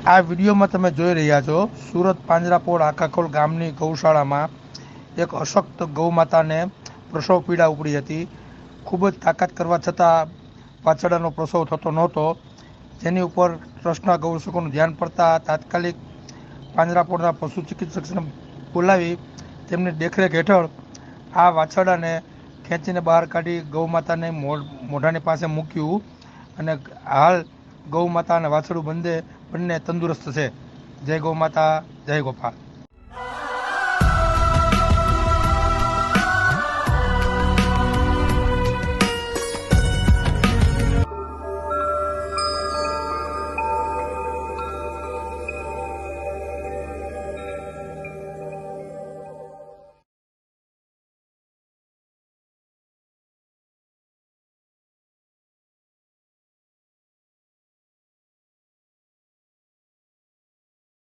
આ વિડીયોમાં તમે જોઈ રહ્યા છો સુરત પાંજરાપોળ આખાખોલ ગામની ગૌશાળામાં એક અશક્ત ગૌમાતાને પ્રસવ પીડા ઉપડી હતી. ખૂબ જ તાકાત કરવા છતાં વાછરડાનો પ્રસવ થતો નહોતો, જેની ઉપર ટ્રસ્ટના ગૌરક્ષકોનું ધ્યાન પડતા તાત્કાલિક પાંજરાપોળના પશુ ચિકિત્સકને બોલાવી તેમની દેખરેખ હેઠળ આ વાછરડાને ખેંચીને બહાર કાઢી ગૌમાતાને મોઢાની પાસે મૂક્યું અને હાલ ગૌમાતા અને વાછરડું બંને તંદુરસ્ત છે. જય ગૌમાતા, જય ગોપાલ.